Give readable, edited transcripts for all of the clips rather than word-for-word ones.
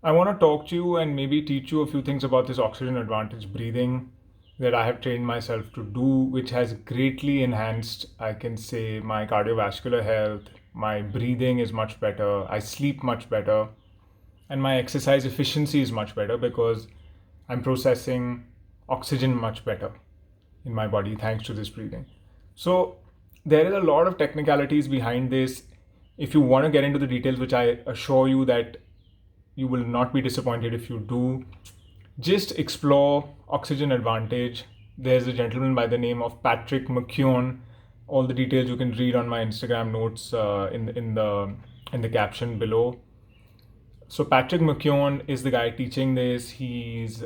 I want to talk to you and maybe teach you a few things about this oxygen advantage breathing that I have trained myself to do, which has greatly enhanced, I can say, my cardiovascular health. My breathing is much better. I sleep much better. And my exercise efficiency is much better because I'm processing oxygen much better in my body thanks to this breathing. So, there is a lot of technicalities behind this. If you want to get into the details, which I assure you that you will not be disappointed if you do, just explore Oxygen Advantage. There's a gentleman by the name of Patrick McKeown. All the details you can read on my Instagram notes in the caption below. So Patrick McKeown is the guy teaching this.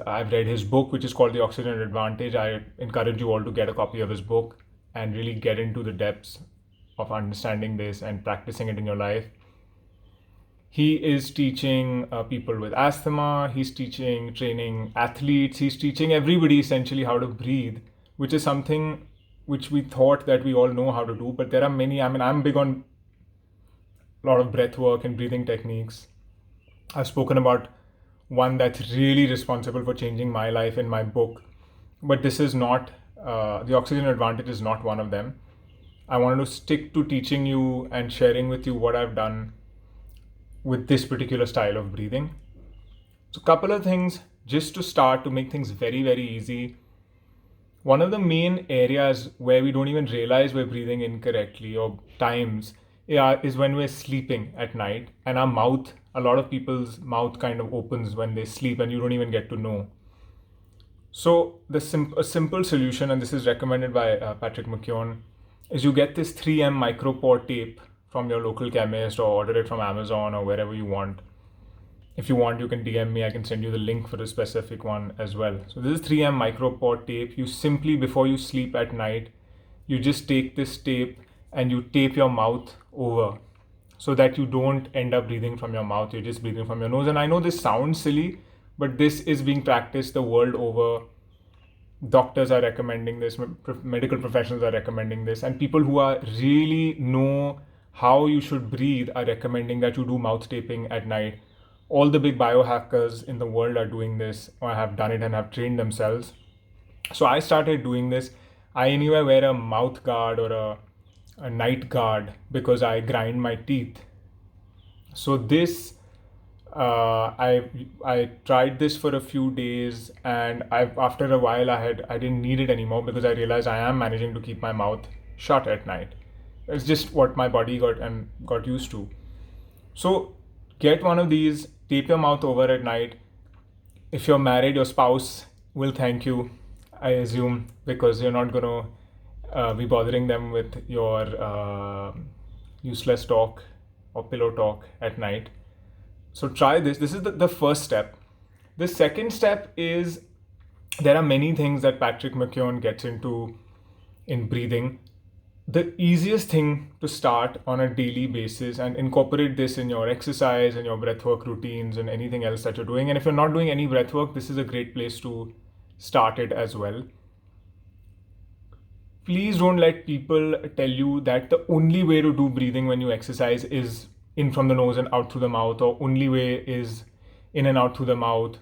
I've read his book, which is called The Oxygen Advantage. I encourage you all to get a copy of his book and really get into the depths of understanding this and practicing it in your life. He is teaching people with asthma. He's training athletes. He's teaching everybody essentially how to breathe, which is something which we thought that we all know how to do. But there are many. I mean, I'm big on a lot of breath work and breathing techniques. I've spoken about one that's really responsible for changing my life in my book, but this is not. The Oxygen Advantage is not one of them. I wanted to stick to teaching you and sharing with you what I've done with this particular style of breathing. So, a couple of things just to start to make things very, very easy. One of the main areas where we don't even realize we're breathing incorrectly or times is when we're sleeping at night and our mouth, a lot of people's mouth kind of opens when they sleep and you don't even get to know. So, a simple solution, and this is recommended by Patrick McKeown, is you get this 3M micropore tape from your local chemist or order it from Amazon or wherever you want. If you want, you can DM me. I can send you the link for a specific one as well. So this is 3M micropore tape. You simply, before you sleep at night, you just take this tape and you tape your mouth over so that you don't end up breathing from your mouth. You're just breathing from your nose. And I know this sounds silly, but this is being practiced the world over. Doctors are recommending this, medical professionals are recommending this, and people who are really know how you should breathe are recommending that you do mouth taping at night. All the big biohackers in the world are doing this or have done it and have trained themselves. So I started doing this. I anyway wear a mouth guard or a night guard because I grind my teeth. So this I tried this for a few days, and after a while I didn't need it anymore because I realized I am managing to keep my mouth shut at night. It's just what my body got used to. So get one of these, tape your mouth over at night. If you're married, your spouse will thank you, I assume, because you're not going to be bothering them with your useless talk or pillow talk at night. So try this. This is the first step. The second step is there are many things that Patrick McKeown gets into in breathing. The easiest thing to start on a daily basis and incorporate this in your exercise and your breathwork routines and anything else that you're doing. And if you're not doing any breathwork, this is a great place to start it as well. Please don't let people tell you that the only way to do breathing when you exercise is in from the nose and out through the mouth, or only way is in and out through the mouth,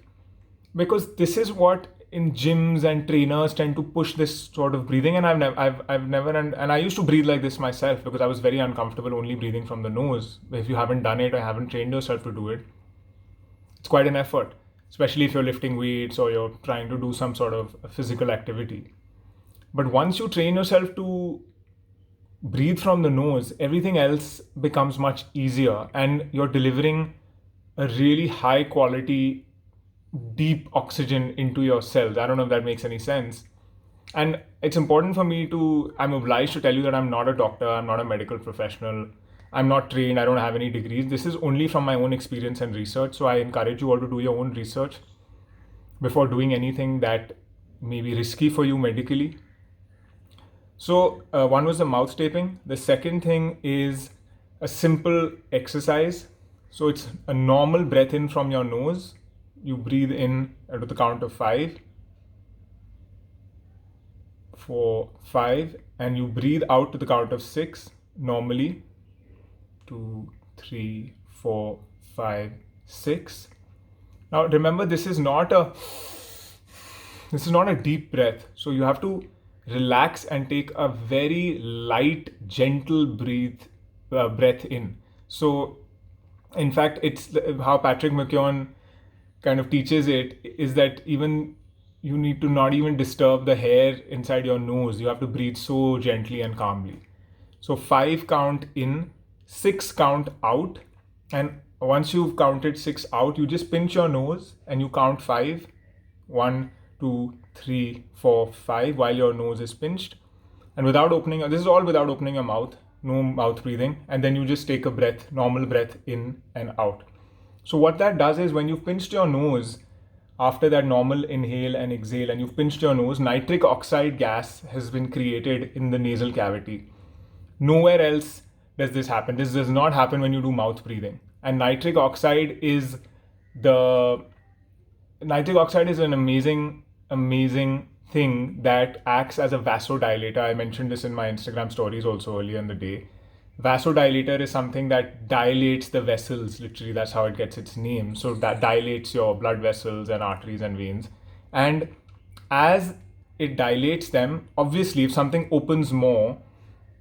because this is what in gyms and trainers tend to push this sort of breathing. And I've never and I used to breathe like this myself because I was very uncomfortable only breathing from the nose. If you haven't done it or haven't trained yourself to do it, it's quite an effort, especially if you're lifting weights or you're trying to do some sort of physical activity. But once you train yourself to breathe from the nose, everything else becomes much easier and you're delivering a really high quality, deep oxygen into your cells. I don't know if that makes any sense. And it's important for me I'm obliged to tell you that I'm not a doctor, I'm not a medical professional, I'm not trained, I don't have any degrees. This is only from my own experience and research. So I encourage you all to do your own research before doing anything that may be risky for you medically. So one was the mouth taping. The second thing is a simple exercise. So it's a normal breath in from your nose. You breathe in at the count of 5, 4, 5, and you breathe out to the count of 6 normally. 2, 3, 4, 5, 6. Now remember, this is not a deep breath. So you have to relax and take a very light, gentle breath in. So in fact, it's how Patrick McKeown kind of teaches it, is that even you need to not even disturb the hair inside your nose. You have to breathe so gently and calmly. So 5 count in, 6 count out, and once you've counted 6 out, you just pinch your nose and you count 5. 1, 2, 3, 4, 5 while your nose is pinched. And this is all without opening your mouth, no mouth breathing. And then you just take a breath, normal breath in and out. So what that does is, when you've pinched your nose, after that normal inhale and exhale, and you've pinched your nose, nitric oxide gas has been created in the nasal cavity. Nowhere else does this happen. This does not happen when you do mouth breathing. And nitric oxide is an amazing thing that acts as a vasodilator. I mentioned this in my Instagram stories also earlier in the day. Vasodilator is something that dilates the vessels, literally, that's how it gets its name. So that dilates your blood vessels and arteries and veins. And as it dilates them, obviously, if something opens more,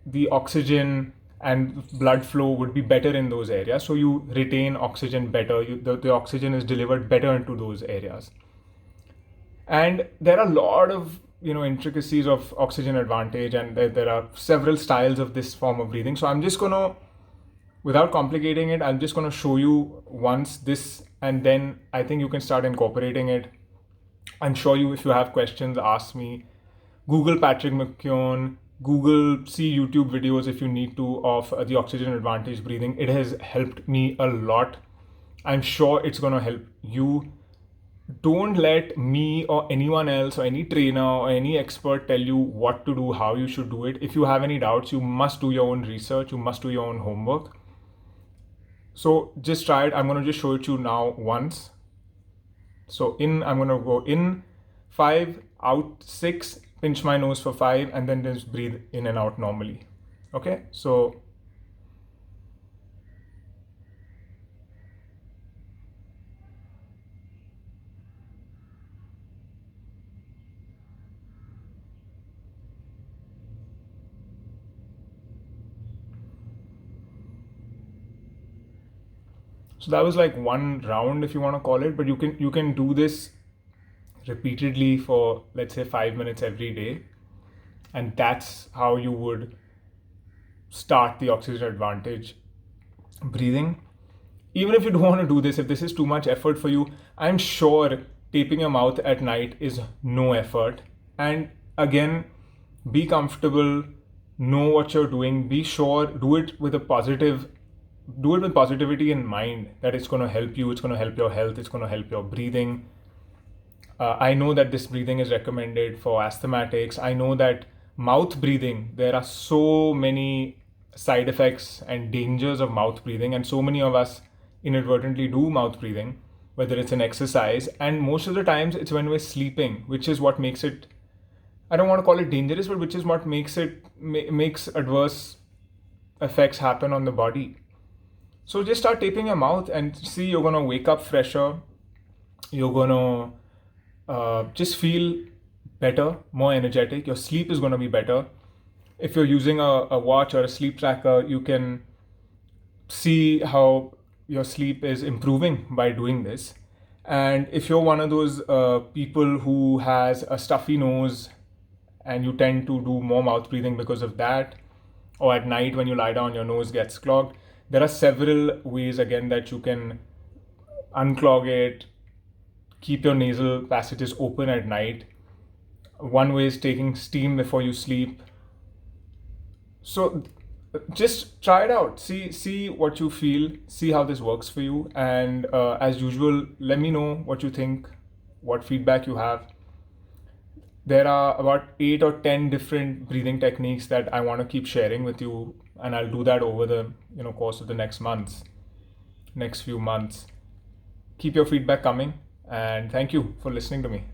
the oxygen and blood flow would be better in those areas. So you retain oxygen better. The oxygen is delivered better into those areas. And there are a lot of intricacies of oxygen advantage, and there are several styles of this form of breathing. So I'm just gonna, without complicating it, I'm just gonna show you once this, and then I think you can start incorporating it. I'm sure if you have questions, ask me. Google Patrick McKeown, see YouTube videos if you need to, of the oxygen advantage breathing. It has helped me a lot. I'm sure it's gonna help you. Don't let me or anyone else or any trainer or any expert tell you what to do, how you should do it. If you have any doubts, you must do your own research, you must do your own homework. So just try it. I'm going to just show it to you now once. So I'm going to go in 5, out 6, pinch my nose for 5, and then just breathe in and out normally. Okay, so that was like one round, if you want to call it, but you can do this repeatedly for, let's say, 5 minutes every day, and that's how you would start the oxygen advantage breathing. Even if you don't want to do this, if this is too much effort for you, I'm sure taping your mouth at night is no effort. And again, be comfortable, know what you're doing, be sure, do it with positivity in mind, that it's going to help you, it's going to help your health, it's going to help your breathing. I know that this breathing is recommended for asthmatics. I know that mouth breathing, there are so many side effects and dangers of mouth breathing, and so many of us inadvertently do mouth breathing, whether it's an exercise, and most of the times it's when we're sleeping, which is what makes it, I don't want to call it dangerous, but which is what makes adverse effects happen on the body. So just start taping your mouth and see, you're going to wake up fresher. You're going to just feel better, more energetic. Your sleep is going to be better. If you're using a watch or a sleep tracker, you can see how your sleep is improving by doing this. And if you're one of those people who has a stuffy nose and you tend to do more mouth breathing because of that, or at night when you lie down, your nose gets clogged, there are several ways again that you can unclog it, keep your nasal passages open at night. One way is taking steam before you sleep. So just try it out, see what you feel, see how this works for you, and as usual, let me know what you think, what feedback you have. There are about 8 or 10 different breathing techniques that I want to keep sharing with you, and I'll do that over the course of the next few months. Keep your feedback coming, and thank you for listening to me.